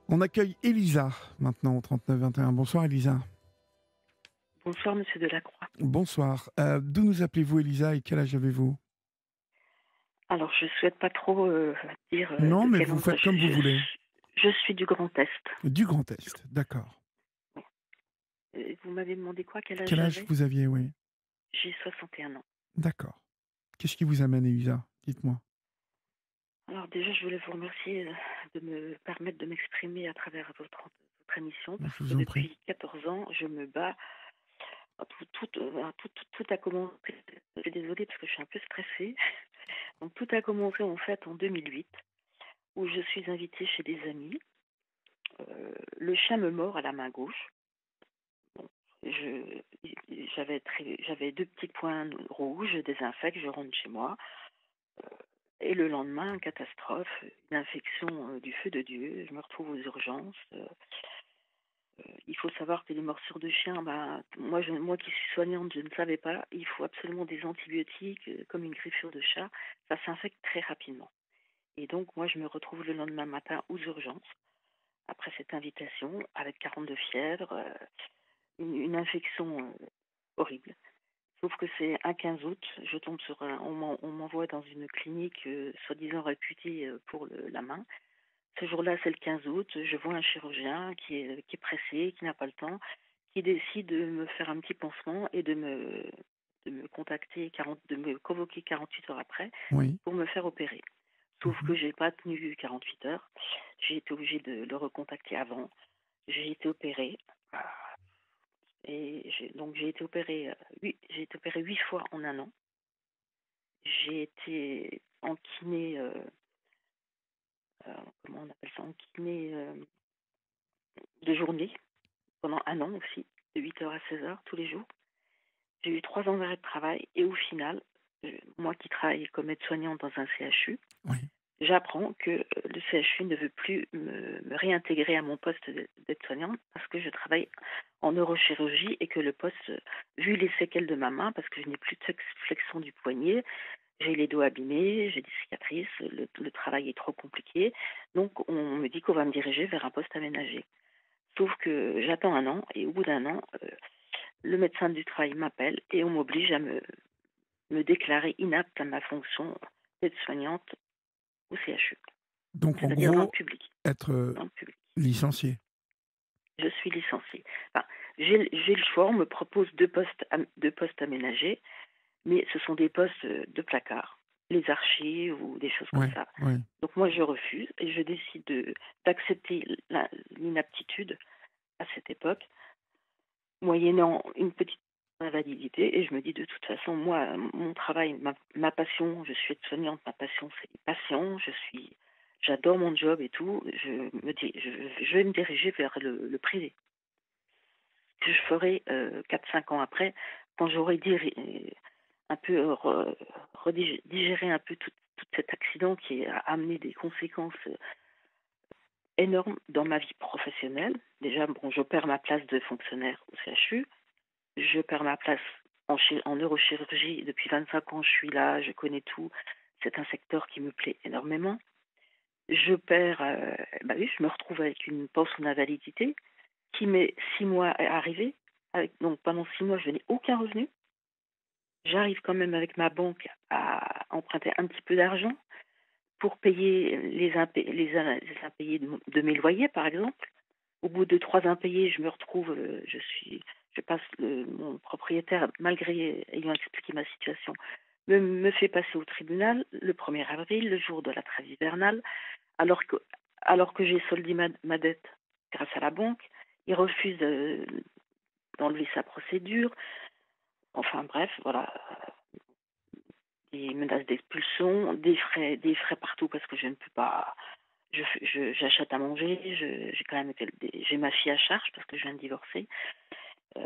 On accueille Elisa maintenant au 39 21. Bonsoir Elisa. Bonsoir, monsieur Delacroix. Bonsoir. D'où nous appelez-vous Elisa et quel âge avez-vous? Alors, je souhaite pas trop dire Non, de mais quel vous endroit faites comme vous voulez. je suis du Grand Est. Du Grand Est, d'accord. Bon. Vous m'avez demandé quoi, quel âge Quel âge j'avais? vous aviez, oui? J'ai 61 ans. D'accord. Qu'est-ce qui vous amène Elisa? Dites-moi. Alors déjà, je voulais vous remercier de me permettre de m'exprimer à travers votre émission, parce Je que vous en prie. depuis 14 ans, je me bats. Tout a commencé, je suis désolée parce que je suis un peu stressée. Donc tout a commencé en fait en 2008, où je suis invitée chez des amis. Le chien me mord à la main gauche. Bon, j'avais deux petits points rouges, je désinfecte, je rentre chez moi. Et le lendemain, catastrophe, une infection du feu de Dieu. Je me retrouve aux urgences. Il faut savoir que les morsures de chien, bah, moi qui suis soignante, je ne savais pas. Il faut absolument des antibiotiques, comme une griffure de chat. Ça s'infecte très rapidement. Et donc, moi, je me retrouve le lendemain matin aux urgences, après cette invitation, avec 42 fièvres, une infection horrible. Sauf que c'est un 15 août, je tombe sur on m'envoie dans une clinique soi-disant réputée pour la main. Ce jour-là, c'est le 15 août, je vois un chirurgien qui est pressé, qui n'a pas le temps, qui décide de me faire un petit pansement et de me contacter, de me convoquer 48 heures après Oui. pour me faire opérer. Sauf que Mhm. j'ai pas tenu 48 heures, j'ai été obligée de le recontacter avant. J'ai été opérée. Et donc j'ai été opérée 8 fois en un an. J'ai été en kiné, comment on appelle ça, en kiné de journée pendant un an aussi, de 8 heures à 16 heures tous les jours. J'ai eu 3 ans d'arrêt de travail et au final, moi qui travaille comme aide-soignante dans un CHU, Oui. j'apprends que le CHU ne veut plus me réintégrer à mon poste d'aide-soignante parce que je travaille en neurochirurgie et que le poste, vu les séquelles de ma main, parce que je n'ai plus de flexion du poignet, j'ai les doigts abîmés, j'ai des cicatrices, le travail est trop compliqué. Donc, on me dit qu'on va me diriger vers un poste aménagé. Sauf que j'attends un an et au bout d'un an, le médecin du travail m'appelle et on m'oblige à me déclarer inapte à ma fonction d'aide-soignante au CHU, Donc en c'est-à-dire dans le gros, public. être Dans le public. licencié. Je suis licenciée. Enfin, j'ai le choix, on me propose deux postes aménagés, mais ce sont des postes de placard, les archives ou des choses comme Oui, ça. oui. Donc moi, je refuse et je décide d'accepter l'inaptitude à cette époque, moyennant une petite invalidité. Et je me dis, de toute façon, moi, mon travail, ma passion, je suis aide-soignante, ma passion, c'est les patients. J'adore mon job et tout. Je vais me diriger vers le privé. Que je ferai 4-5 ans après, quand j'aurai un peu digéré un peu tout cet accident qui a amené des conséquences énormes dans ma vie professionnelle. Déjà, bon, je perds ma place de fonctionnaire au CHU, je perds ma place en neurochirurgie. Depuis 25 ans, je suis là, je connais tout. C'est un secteur qui me plaît énormément. Je perds, oui, je me retrouve avec une pension d'invalidité qui met 6 mois à arriver. Donc pendant 6 mois, je n'ai aucun revenu. J'arrive quand même avec ma banque à emprunter un petit peu d'argent pour payer les impayés de mes loyers, par exemple. Au bout de 3 impayés, je me retrouve, je passe mon propriétaire, malgré ayant expliqué ma situation, me fait passer au tribunal le 1er avril, le jour de la trêve hivernale, alors que, alors que j'ai soldé ma dette grâce à la banque. Il refuse d'enlever sa procédure. Enfin bref, voilà, des menaces d'expulsion, des frais partout parce que je ne peux pas. J'achète à manger, j'ai quand même j'ai ma fille à charge parce que je viens de divorcer. Euh,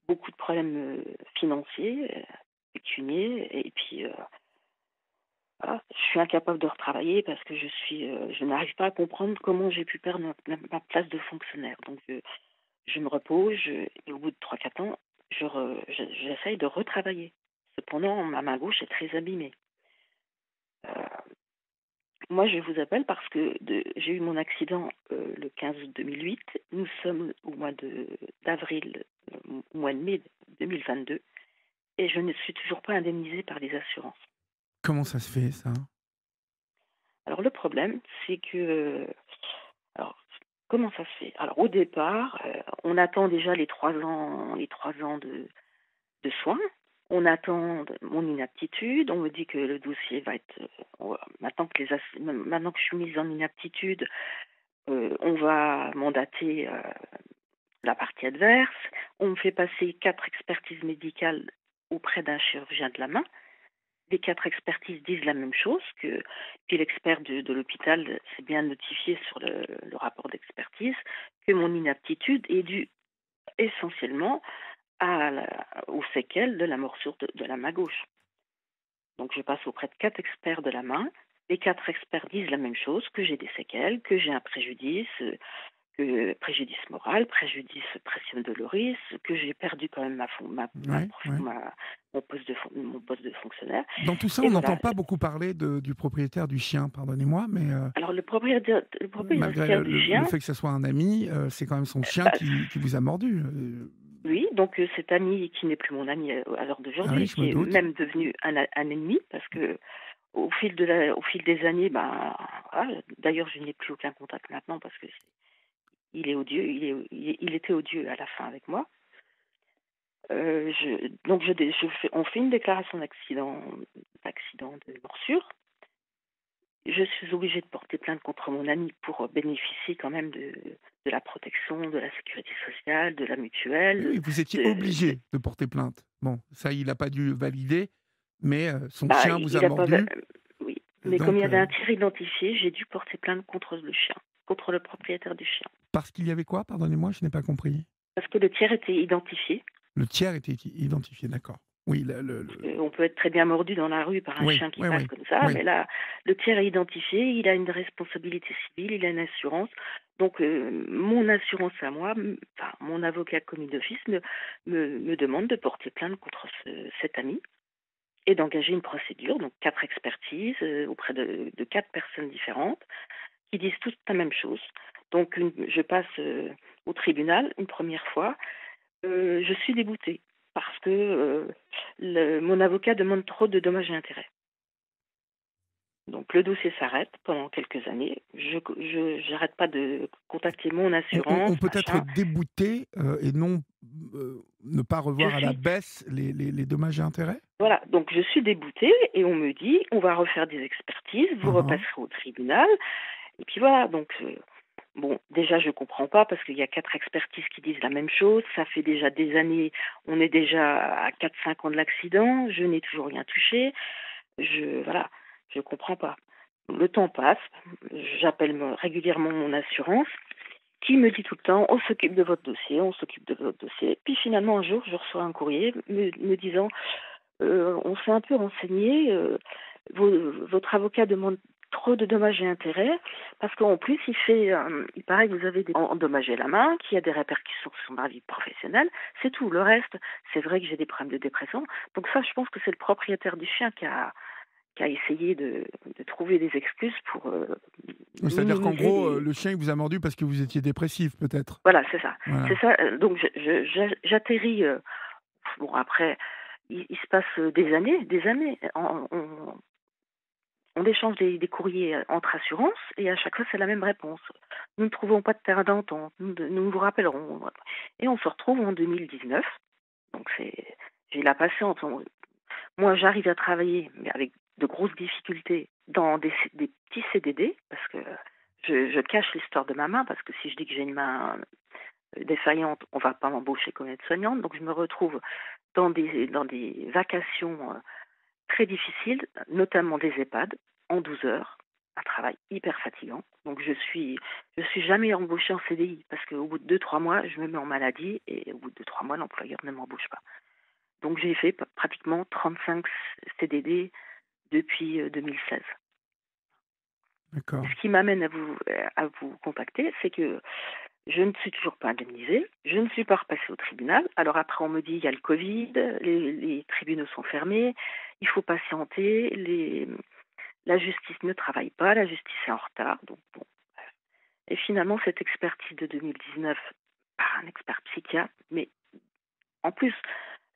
Beaucoup de problèmes financiers, pécuniers, et puis voilà, je suis incapable de retravailler parce que je n'arrive pas à comprendre comment j'ai pu perdre ma place de fonctionnaire. Donc je me repose et au bout de 3-4 ans, j'essaye de retravailler. Cependant, ma main gauche est très abîmée. Euh, Moi, je vous appelle parce que j'ai eu mon accident le 15 août 2008. Nous sommes au mois d'avril, au mois de mai 2022, et je ne suis toujours pas indemnisée par les assurances. Comment ça se fait ça? Alors le problème, c'est que, alors comment ça se fait? Alors au départ, on attend déjà les trois ans de soins. On attend mon inaptitude. On me dit que le dossier va être, maintenant que je suis mise en inaptitude, on va mandater la partie adverse. On me fait passer 4 expertises médicales auprès d'un chirurgien de la main. Les 4 expertises disent la même chose, puis l'expert de l'hôpital s'est bien notifié sur le rapport d'expertise que mon inaptitude est due essentiellement aux séquelles de la morsure de la main gauche. Donc je passe auprès de 4 experts de la main. Les 4 experts disent la même chose, que j'ai des séquelles, que j'ai un préjudice, que préjudice moral, préjudice pression doloris, que j'ai perdu quand même Ouais, ouais. mon poste de fonctionnaire. Dans tout ça, Et on n'entend voilà. pas beaucoup parler du propriétaire du chien, pardonnez-moi, mais Alors le malgré propriétaire du le chien, fait que ce soit un ami, c'est quand même son chien bah, qui vous a mordu. oui, donc cet ami qui n'est plus mon ami à l'heure Ah oui, d'aujourd'hui, je me qui est doute. même devenu un ennemi, parce que au fil des années, ben, voilà, d'ailleurs je n'ai plus aucun contact maintenant parce que il est odieux, il était odieux à la fin avec moi. On fait une déclaration d'accident de morsure. Je suis obligée de porter plainte contre mon ami pour bénéficier quand même de la protection, de la sécurité sociale, de la Oui, mutuelle. oui, vous étiez De- obligé de porter plainte. Bon, ça, il n'a pas dû valider, mais son Bah, chien vous a il a pas. mordu, Oui, mais comme il donc y avait un tir identifié, j'ai dû porter plainte contre le chien, contre le propriétaire du chien. parce qu'il y avait quoi? Pardonnez-moi, je n'ai pas compris. Parce que le tir était identifié. Le tiers était identifié, d'accord. Oui, On peut être très bien mordu dans la rue par un oui, chien qui oui, passe oui, comme ça, oui. mais là, le tiers est identifié, il a une responsabilité civile, il a une assurance. Donc, mon assurance à moi, enfin, mon avocat commis d'office me demande de porter plainte contre cet ami et d'engager une procédure, donc 4 expertises auprès de 4 personnes différentes qui disent toutes la même chose. Donc, je passe au tribunal une première fois. Je suis déboutée parce que mon avocat demande trop de dommages et intérêts. Donc le dossier s'arrête pendant quelques années. Je n'arrête pas de contacter mon assurance, On peut être machin. débouté et non ne pas Je revoir à la suis baisse les dommages et intérêts? Voilà, donc je suis déboutée et on me dit on va refaire des expertises, vous Hein, hein. repasserez au tribunal. Et puis voilà, donc bon, déjà je comprends pas parce qu'il y a 4 expertises qui disent la même chose. Ça fait déjà des années, on est déjà à 4-5 ans de l'accident, je n'ai toujours rien touché. Voilà, je comprends pas. Le temps passe, j'appelle régulièrement mon assurance qui me dit tout le temps on s'occupe de votre dossier, on s'occupe de votre dossier. Puis finalement un jour je reçois un courrier me disant on s'est un peu renseigné, votre avocat demande trop de dommages et intérêts parce qu'en plus il paraît que vous avez endommagé la main, qu'il y a des répercussions sur ma vie professionnelle, c'est tout. Le reste, c'est vrai que j'ai des problèmes de dépression. Donc ça, je pense que c'est le propriétaire du chien qui a essayé de trouver des excuses pour Oui, c'est-à-dire qu'en minimiser gros, les... le chien il vous a mordu parce que vous étiez dépressif, peut-être? Voilà, c'est ça. Voilà. C'est ça. Donc j'atterris. Bon, après, il se passe des années, des années. On échange des courriers entre assurances et à chaque fois c'est la même réponse. Nous ne trouvons pas de terrain d'entente, nous vous rappellerons. Et on se retrouve en 2019. Donc j'ai la patience. Moi j'arrive à travailler mais avec de grosses difficultés dans des petits CDD parce que je cache l'histoire de ma main parce que si je dis que j'ai une main défaillante, on ne va pas m'embaucher comme aide-soignante. Donc je me retrouve dans des vacations très difficiles, notamment des EHPAD, en 12 heures, un travail hyper fatigant. Donc je suis jamais embauchée en CDI parce qu'au bout de 2-3 mois, je me mets en maladie et au bout de 2-3 mois, l'employeur ne m'embauche pas. Donc j'ai fait pratiquement 35 CDD depuis 2016. D'accord. Ce qui m'amène à vous contacter, c'est que je ne suis toujours pas indemnisée, je ne suis pas repassée au tribunal. Alors après, on me dit il y a le Covid, les tribunaux sont fermés, il faut patienter, La justice ne travaille pas, la justice est en retard. Donc bon. Et finalement, cette expertise de 2019 par un expert psychiatre, mais en plus,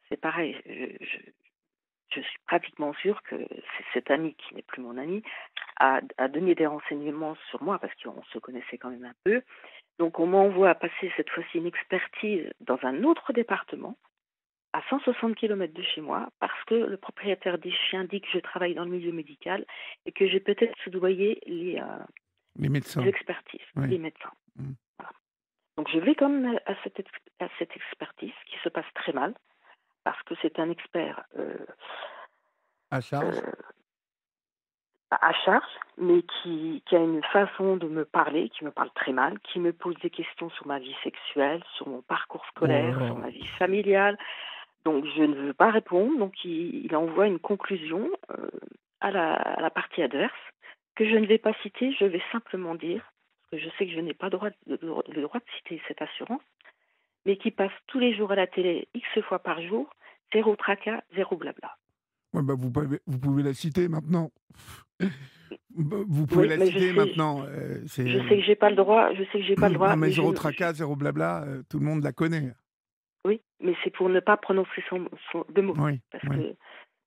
c'est pareil, je suis pratiquement sûre que c'est cet ami qui n'est plus mon ami a donné des renseignements sur moi parce qu'on se connaissait quand même un peu. Donc on m'envoie passer cette fois-ci une expertise dans un autre département à 160 km de chez moi parce que le propriétaire des chiens dit que je travaille dans le milieu médical et que j'ai peut-être soudoyé Les les médecins. expertises, Oui. les médecins. Mm. Voilà. Donc je vais quand même à cette expertise qui se passe très mal parce que c'est un expert À charge. euh, à charge, mais qui a une façon de me parler, qui me parle très mal, qui me pose des questions sur ma vie sexuelle, sur mon parcours Oh scolaire, là sur là. ma vie familiale. Donc je ne veux pas répondre, donc il envoie une conclusion à la partie adverse que je ne vais pas citer, je vais simplement dire, parce que je sais que je n'ai pas le droit de citer cette assurance, mais qui passe tous les jours à la télé, X fois par jour, zéro tracas, zéro blabla. Ouais, bah, vous pouvez la citer maintenant. Vous pouvez Oui, la mais citer maintenant. je sais que j'ai pas le droit, je sais que j'ai pas le droit, Non, mais mais zéro tracas, zéro blabla, tout le monde la connaît. oui, mais c'est pour ne pas prononcer le mot, Oui, parce oui,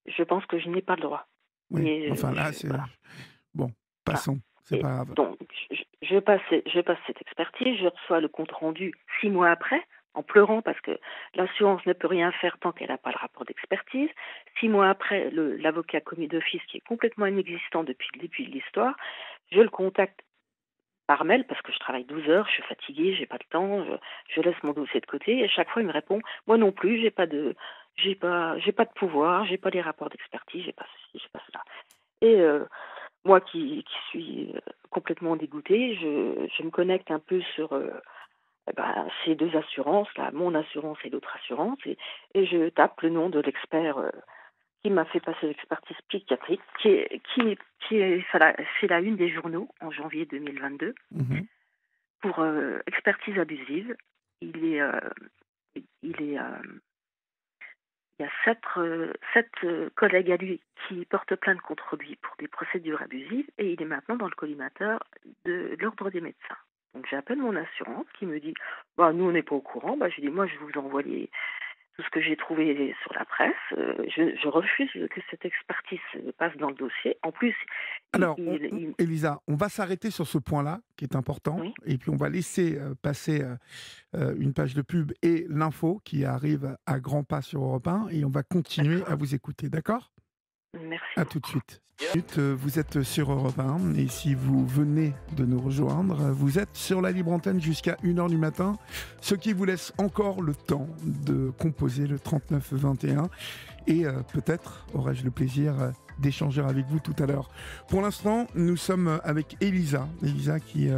que je pense que je n'ai pas le droit. oui. Mais Enfin là, c'est voilà. bon. Voilà. Passons. C'est Et pas grave. donc, je passe cette expertise, je reçois le compte rendu 6 mois après, en pleurant parce que l'assurance ne peut rien faire tant qu'elle n'a pas le rapport d'expertise. 6 mois après, l'avocat commis d'office, qui est complètement inexistant depuis le début de l'histoire, je le contacte par mail parce que je travaille 12 heures, je suis fatiguée, j'ai pas le temps, je laisse mon dossier de côté et à chaque fois il me répond moi non plus, j'ai pas de pouvoir, j'ai pas les rapports d'expertise, j'ai pas ceci, j'ai pas cela. Et moi qui suis complètement dégoûtée, je me connecte un peu sur ces deux assurances, là, mon assurance et l'autre assurance, et je tape le nom de l'expert qui m'a fait passer l'expertise psychiatrique, qui fait la une des journaux en janvier 2022 Mhm. pour expertise abusive. Il est, il est, il y a sept collègues à lui qui portent plainte contre lui pour des procédures abusives et il est maintenant dans le collimateur de l'ordre des médecins. Donc j'appelle mon assurance qui me dit bah, nous on n'est pas au courant. Bah, je lui dis moi je vous envoie tout ce que j'ai trouvé sur la presse. Je refuse que cette expertise passe dans le dossier. En plus, Alors, il- Elisa, on va s'arrêter sur ce point-là, qui est important, oui, et puis on va laisser passer une page de pub et l'info qui arrive à grands pas sur Europe 1, et on va continuer à d'accord. vous écouter, d'accord? Merci À tout de beaucoup. suite. Vous êtes sur Europe 1 et si vous venez de nous rejoindre, vous êtes sur la libre antenne jusqu'à 1h du matin, ce qui vous laisse encore le temps de composer le 3921 et peut-être aurai-je le plaisir d'échanger avec vous tout à l'heure. Pour l'instant, nous sommes avec Elisa qui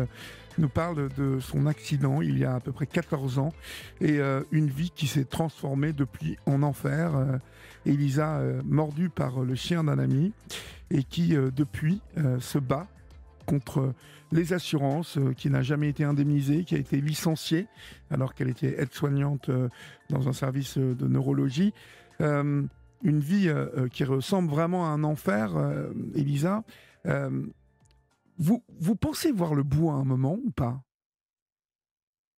nous parle de son accident il y a à peu près 14 ans et une vie qui s'est transformée depuis en enfer. Elisa, mordue par le chien d'un ami et qui, depuis, se bat contre les assurances, qui n'a jamais été indemnisée, qui a été licenciée alors qu'elle était aide-soignante dans un service de neurologie. Une vie qui ressemble vraiment à un enfer, Elisa. Euh, vous pensez voir le bout à un moment ou pas?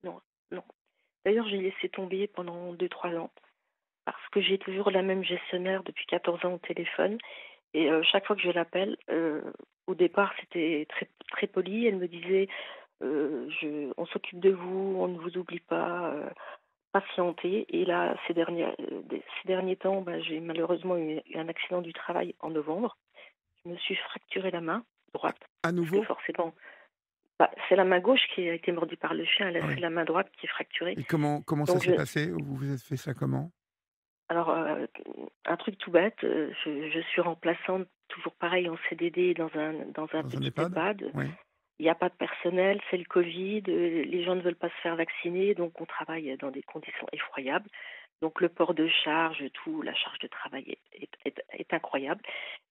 Non, non. D'ailleurs, j'ai laissé tomber pendant 2 3 ans parce que j'ai toujours la même gestionnaire depuis 14 ans au téléphone. Et chaque fois que je l'appelle, au départ, c'était très, très poli. Elle me disait on s'occupe de vous, on ne vous oublie pas, patientez. Et là, ces derniers temps, j'ai malheureusement eu un accident du travail en novembre. Je me suis fracturé la main droite À parce que nouveau? forcément, c'est la main gauche qui a été mordue par le chien. Là, Ah c'est oui. la main droite qui est fracturée. Et comment ça Donc, s'est passé? Vous vous êtes fait ça comment? alors, un truc tout bête, je suis remplaçante, toujours pareil, en CDD dans un Dans un petit EHPAD? EHPAD. Oui. Il n'y a pas de personnel, c'est le Covid, les gens ne veulent pas se faire vacciner, donc on travaille dans des conditions effroyables. Donc le port de charge, tout, la charge de travail est incroyable.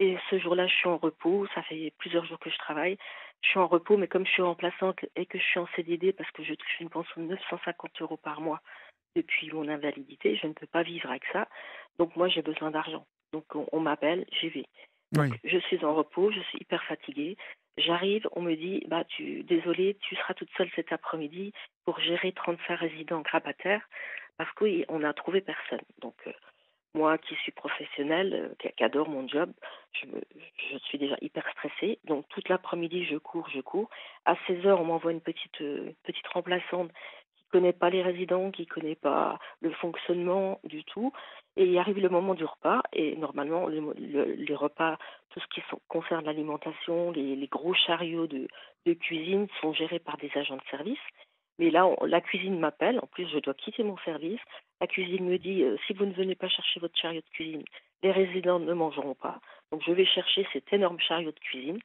Et ce jour-là, je suis en repos, ça fait plusieurs jours que je travaille. Je suis en repos, mais comme je suis remplaçante et que je suis en CDD parce que je touche une pension de 950 euros par mois depuis mon invalidité, je ne peux pas vivre avec ça. Donc moi, j'ai besoin d'argent. Donc on m'appelle, j'y vais. Donc, Oui. je suis en repos, je suis hyper fatiguée. J'arrive, on me dit, bah, désolé, tu seras toute seule cet après-midi pour gérer 35 résidents grabataires parce qu'on n'a trouvé personne. Donc, moi qui suis professionnelle, qui adore mon job, je, me- je suis déjà hyper stressée. Donc toute l'après-midi, je cours, je cours. À 16 heures, on m'envoie une petite remplaçante qui connaît pas les résidents, qui connaît pas le fonctionnement du tout. Et il arrive le moment du repas. Et normalement, les repas, tout ce qui concerne l'alimentation, les gros chariots de cuisine sont gérés par des agents de service. Mais là, la cuisine m'appelle. En plus, je dois quitter mon service. La cuisine me dit, si vous ne venez pas chercher votre chariot de cuisine, les résidents ne mangeront pas. Donc je vais chercher cet énorme chariot de cuisine,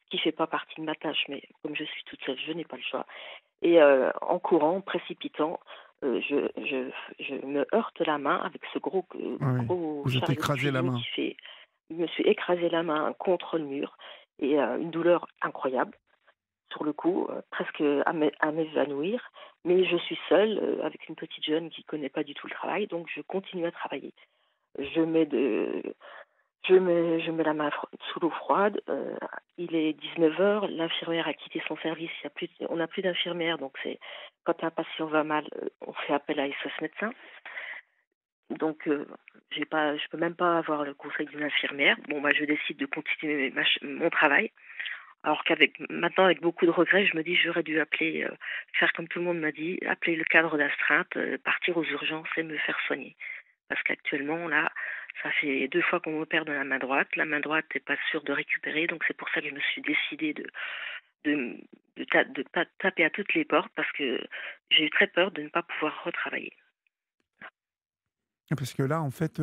ce qui ne fait pas partie de ma tâche, mais comme je suis toute seule, je n'ai pas le choix. Et en courant, en précipitant, je me heurte la main avec ce Oui. gros Vous êtes chariot de écrasé la cuisine main. qui fait... Je me suis écrasé la main contre le mur et une douleur incroyable sur le coup, presque à m'évanouir. Mais je suis seule avec une petite jeune qui ne connaît pas du tout le travail, donc je continue à travailler. Je mets, de, je mets la main sous l'eau froide. Il est 19 heures, l'infirmière a quitté son service. On n'a plus d'infirmière, donc c'est quand un patient va mal, on fait appel à SOS médecin. Donc, je peux même pas avoir le conseil d'une infirmière. Bon, je décide de continuer mon travail. Alors maintenant, avec beaucoup de regrets, je me dis j'aurais dû appeler, faire comme tout le monde m'a dit, appeler le cadre d'astreinte, partir aux urgences et me faire soigner. Parce qu'actuellement, là, ça fait 2 fois qu'on m'opère de la main droite. La main droite n'est pas sûre de récupérer, donc c'est pour ça que je me suis décidée de, de pas taper à toutes les portes parce que j'ai eu très peur de ne pas pouvoir retravailler. Parce que là, en fait,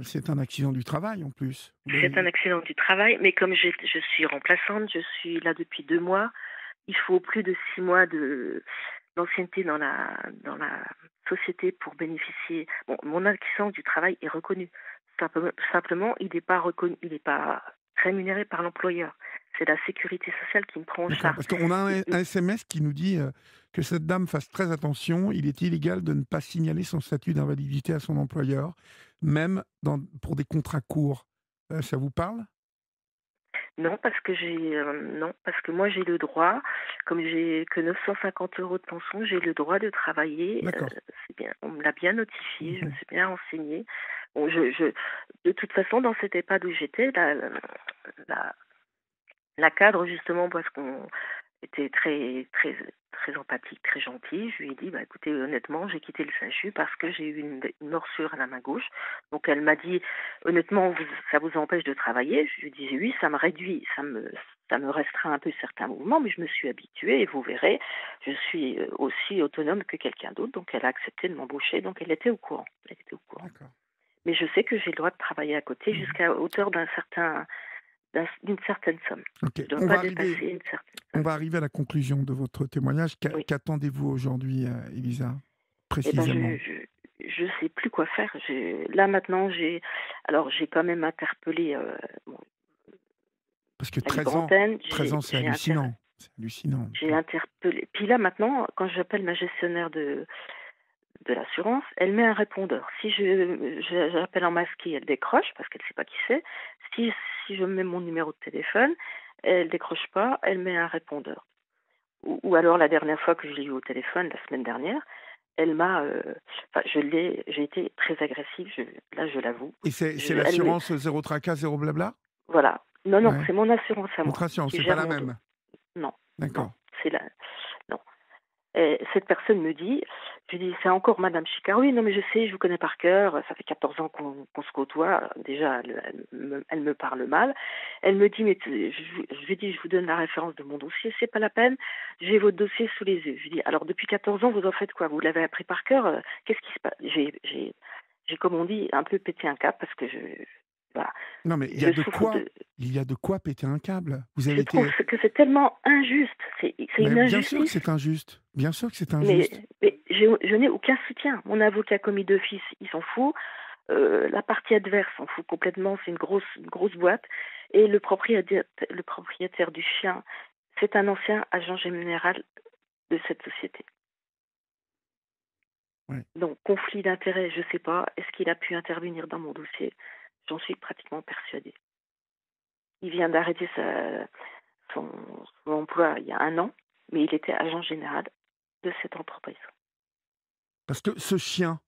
c'est un accident du travail en plus. C'est un accident du travail, mais comme je suis remplaçante, je suis là depuis 2 mois. Il faut plus de 6 mois d'ancienneté dans la société pour bénéficier. Bon, mon accident du travail est reconnu. Simplement, il n'est pas reconnu, il n'est pas rémunéré par l'employeur. C'est la sécurité sociale qui me prend en D'accord, charge. parce qu'on a un SMS qui nous dit que cette dame fasse très attention. Il est illégal de ne pas signaler son statut d'invalidité à son employeur, même pour des contrats courts. Ça vous parle? Non, non, parce que moi j'ai le droit, comme j'ai que 950 euros de pension, j'ai le droit de travailler. D'accord. C'est bien, on me l'a bien notifié, je me Mhm. suis bien renseignée. Bon, de toute façon, dans cette EHPAD où j'étais, la, la cadre justement, parce qu'on était très très très empathique, très gentil, je lui ai dit, écoutez, honnêtement, j'ai quitté le SACHU parce que j'ai eu une morsure à la main gauche. Donc elle m'a dit, honnêtement, ça vous empêche de travailler? Je lui ai dit, oui, ça me réduit, ça me restreint un peu certains mouvements, mais je me suis habituée et vous verrez, je suis aussi autonome que quelqu'un d'autre. Donc elle a accepté de m'embaucher, donc elle était au courant. Elle était au courant. D'accord. Mais je sais que j'ai le droit de travailler à côté Mhm. jusqu'à hauteur d'une certaine somme. Ok. Je ne dois pas dépasser une certaine On somme. va arriver à la conclusion de votre témoignage. Oui. Qu'attendez-vous aujourd'hui, Elisa, Eh ben, précisément? je sais plus quoi faire. Là maintenant, j'ai quand même interpellé bon, Parce que la 13 libre ans, antenne. 13 ans, c'est hallucinant. C'est hallucinant. J'ai interpellé. Puis là maintenant, quand j'appelle ma gestionnaire de l'assurance, elle met un répondeur. Si j'appelle en masqué, elle décroche parce qu'elle sait pas qui c'est. Si je mets mon numéro de téléphone, elle décroche pas, elle met un répondeur. Ou alors la dernière fois que je l'ai eu au téléphone, la semaine dernière, elle m'a, j'ai été très agressive. Là, je l'avoue. Et c'est Elle me, l'assurance zéro tracas, zéro blabla? voilà. Non, non, Ouais. c'est mon assurance à Votre moi assurance, qui c'est pas gère la mon dos. même. Non, non, D'accord. c'est la, non. Et cette personne me dit, je dis, c'est encore Madame Chicard. Oui, non, mais je sais, je vous connais par cœur. Ça fait 14 ans qu'on se côtoie. Déjà, elle me parle mal. Elle me dit, mais je lui dis, je vous donne la référence de mon dossier, c'est pas la peine. J'ai votre dossier sous les yeux. Je lui dis, alors depuis 14 ans, vous en faites quoi? Vous l'avez appris par cœur? Qu'est-ce qui se passe? Comme on dit, un peu pété un cap parce que voilà. Non, mais Je souffre il y a de quoi péter un câble. Vous je avez trouve été. que c'est tellement injuste. C'est Mais une bien sûr que injustice. c'est injuste. Bien sûr que c'est Mais, injuste. mais je n'ai aucun soutien. Mon avocat commis d'office, il s'en fout. La partie adverse s'en fout complètement. C'est une grosse boîte. Et le propriétaire du chien, c'est un ancien agent général de cette société. Ouais. Donc, conflit d'intérêts, je ne sais pas. Est-ce qu'il a pu intervenir dans mon dossier? J'en suis pratiquement persuadée. il vient d'arrêter son, son emploi il y a 1 an, mais il était agent général de cette entreprise. Parce que ce chien,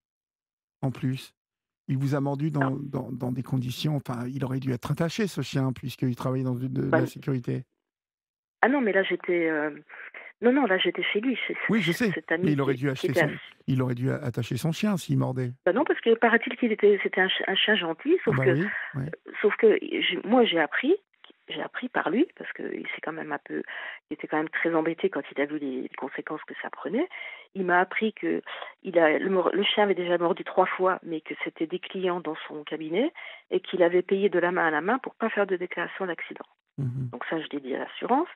en plus, il vous a mordu Alors, dans des conditions, enfin, il aurait dû être attaché, ce chien, puisqu'il travaillait dans de la bah, sécurité. ah non, mais là j'étais non, non, là j'étais chez lui, chez Oui, je sais, cet mais ami qui était il aurait dû attacher son chien s'il mordait. bah non, parce que paraît-il c'était un chien gentil, Ah bah oui, oui. sauf que moi j'ai appris par lui, parce que il était quand même très embêté quand il a vu les conséquences que ça prenait. Il m'a appris que le chien avait déjà mordu 3 fois, mais que c'était des clients dans son cabinet et qu'il avait payé de la main à la main pour pas faire de déclaration d'accident. Mhm. Donc ça, je l'ai dit à l'assurance.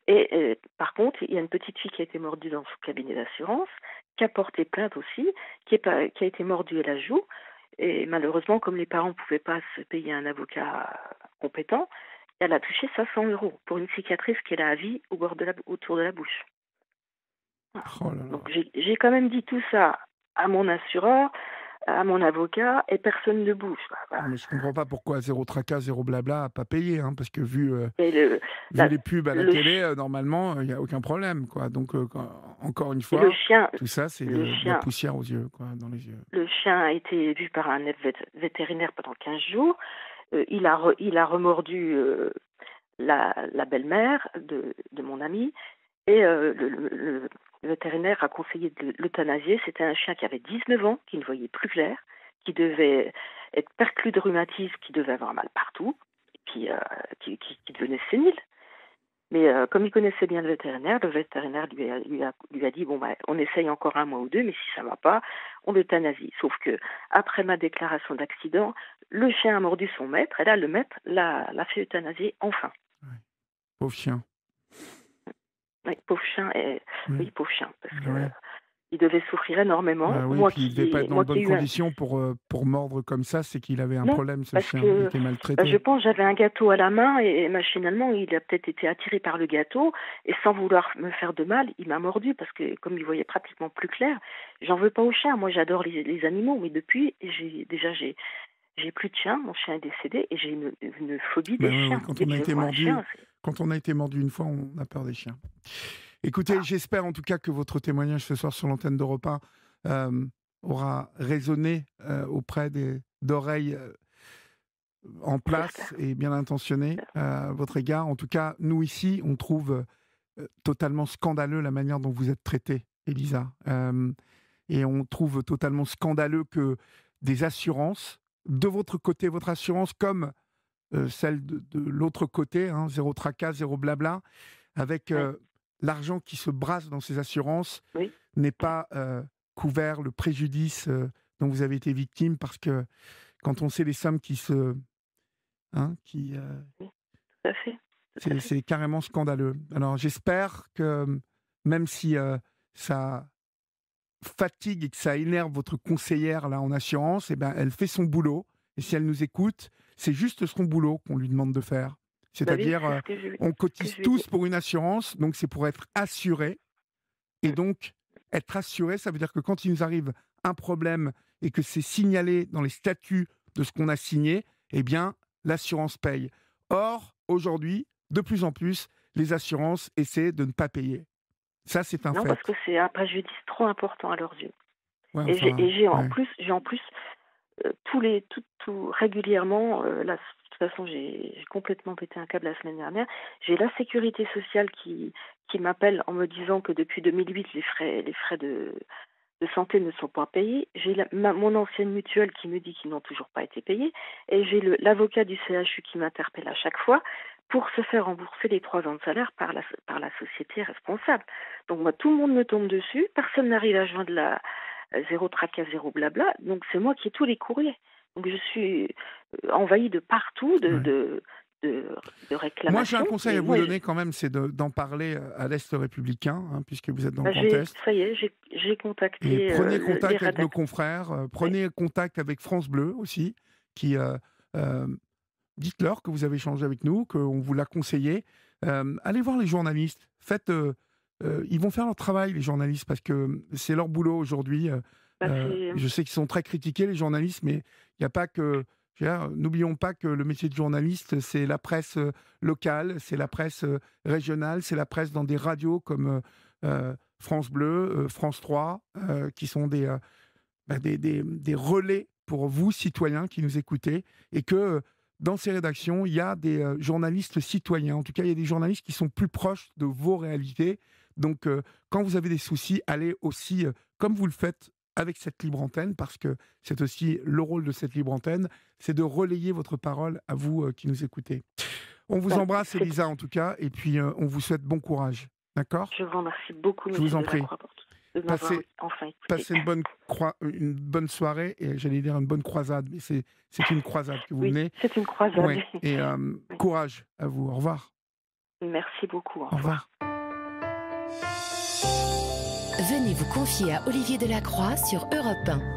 Et par contre, il y a une petite fille qui a été mordue dans son cabinet d'assurance, qui a porté plainte aussi, qui a été mordue à la joue. Et malheureusement, comme les parents ne pouvaient pas se payer un avocat compétent, elle a touché 500 euros pour une cicatrice qu'elle a à vie autour de la bouche. Voilà. Oh là là. Donc j'ai quand même dit tout ça à mon assureur, à mon avocat, et personne ne bouge. Voilà. Non, mais je comprends pas pourquoi zéro tracas, zéro blabla, à pas payer, hein, parce que Et vu les pubs à la le, télé, normalement, il n'y a aucun problème, quoi. Donc, encore une et le fois, chien, tout ça, c'est le de la chien poussière aux yeux, quoi, dans les yeux. Le chien a été vu par un vétérinaire pendant 15 jours. Il a remordu la belle-mère de mon ami et le vétérinaire a conseillé de l'euthanasier. C'était un chien qui avait 19 ans, qui ne voyait plus clair, qui devait être perclus de rhumatisme, qui devait avoir mal partout, et puis qui devenait sénile. Mais comme il connaissait bien le vétérinaire lui a dit bon bah on essaye encore 1 mois ou 2, mais si ça va pas, on l'euthanasie. Sauf que après ma déclaration d'accident, le chien a mordu son maître et là le maître l'a fait euthanasier enfin. Ouais. Pauvre chien. Oui, pauvre chien, Oui, oui pauvre chien, parce que ouais. il devait souffrir énormément. Bah oui, puis il devait pas être dans de Moi qui bonnes ai eu un conditions pour mordre comme ça, c'est qu'il avait un non, problème, ce parce chien. Il que était je maltraité. pense j'avais un gâteau à la main et machinalement il a peut-être été attiré par le gâteau et sans vouloir me faire de mal, il m'a mordu parce que comme il voyait pratiquement plus clair, j'en veux pas au chien. Moi j'adore les animaux, mais depuis j'ai plus de chien, mon chien est décédé et j'ai une phobie Ben des oui, oui, chiens. Dès que je vois un chien, quand on a été mordu une fois, on a peur des chiens. Écoutez, voilà. j'espère en tout cas que votre témoignage ce soir sur l'antenne d'Europe 1 aura résonné auprès d'oreilles en place J'espère, et bien intentionnées j'espère. à votre égard. En tout cas, nous ici, on trouve totalement scandaleux la manière dont vous êtes traitée, Elisa. Et on trouve totalement scandaleux que des assurances, de votre côté, votre assurance, comme celle de l'autre côté, hein, zéro tracas, zéro blabla, avec Oui, l'argent qui se brasse dans ces assurances, oui, n'est pas couvert le préjudice dont vous avez été victime, parce que quand on sait les sommes qui se... Hein, oui, tout à fait, tout à fait. c'est carrément scandaleux. Alors j'espère que même si ça fatigue et que ça énerve votre conseillère là en assurance, eh ben, elle fait son boulot. Et si elle nous écoute, c'est juste son boulot qu'on lui demande de faire. Bah oui, C'est-à-dire, c'est on ce que cotise je lui ai tous dit. pour une assurance, donc c'est pour être assuré. Et Mm. donc, être assuré, ça veut dire que quand il nous arrive un problème et que c'est signalé dans les statuts de ce qu'on a signé, eh bien, l'assurance paye. Or, aujourd'hui, de plus en plus, les assurances essaient de ne pas payer. Ça, c'est un Non, parce que fait. c'est un préjudice trop important à leurs yeux. Ouais, Et enfin, ouais. j'ai en plus régulièrement, là, de toute façon, j'ai complètement pété un câble la semaine dernière. J'ai la sécurité sociale qui m'appelle en me disant que depuis 2008, les frais de santé ne sont pas payés. J'ai mon ancienne mutuelle qui me dit qu'ils n'ont toujours pas été payés. Et j'ai l'avocat du CHU qui m'interpelle à chaque fois pour se faire rembourser les 3 ans de salaire par la société responsable. Donc moi, tout le monde me tombe dessus. Personne n'arrive à joindre la zéro tracas, zéro blabla. Donc c'est moi qui ai tous les courriers. Donc je suis envahie de partout Ouais. de, de Moi, j'ai un réclamations. conseil Et à vous moi, donner quand même, c'est d'en parler à l'Est républicain, hein, puisque vous êtes dans le bah, Grand Est. ça y est, j'ai Et contacté prenez les contact avec nos rédacteurs. confrères, Ouais. prenez contact avec France Bleu aussi, qui euh, dites-leur que vous avez échangé avec nous, qu'on vous l'a conseillé. Allez voir les journalistes. Ils vont faire leur travail, les journalistes, parce que c'est leur boulot aujourd'hui. Bah, c'est Je sais qu'ils sont très critiqués, les journalistes, mais il n'y a pas que N'oublions pas que le métier de journaliste, c'est la presse locale, c'est la presse régionale, c'est la presse dans des radios comme France Bleu, France 3, qui sont des relais pour vous, citoyens qui nous écoutez, et que dans ces rédactions, il y a des journalistes citoyens. En tout cas, il y a des journalistes qui sont plus proches de vos réalités. Donc, quand vous avez des soucis, allez aussi, comme vous le faites avec cette libre antenne, parce que c'est aussi le rôle de cette libre antenne, c'est de relayer votre parole à vous qui nous écoutez. On vous embrasse, Elisa, en tout cas, et puis on vous souhaite bon courage. D'accord ? Je vous remercie beaucoup, Je vous en prie. De m'avoir enfin écouté. Passez une bonne soirée, et j'allais dire une bonne croisade, mais c'est une croisade que vous venez. C'est une croisade. Ouais. Et courage à vous. Au revoir. Merci beaucoup. Au revoir. Venez vous confier à Olivier Delacroix sur Europe 1.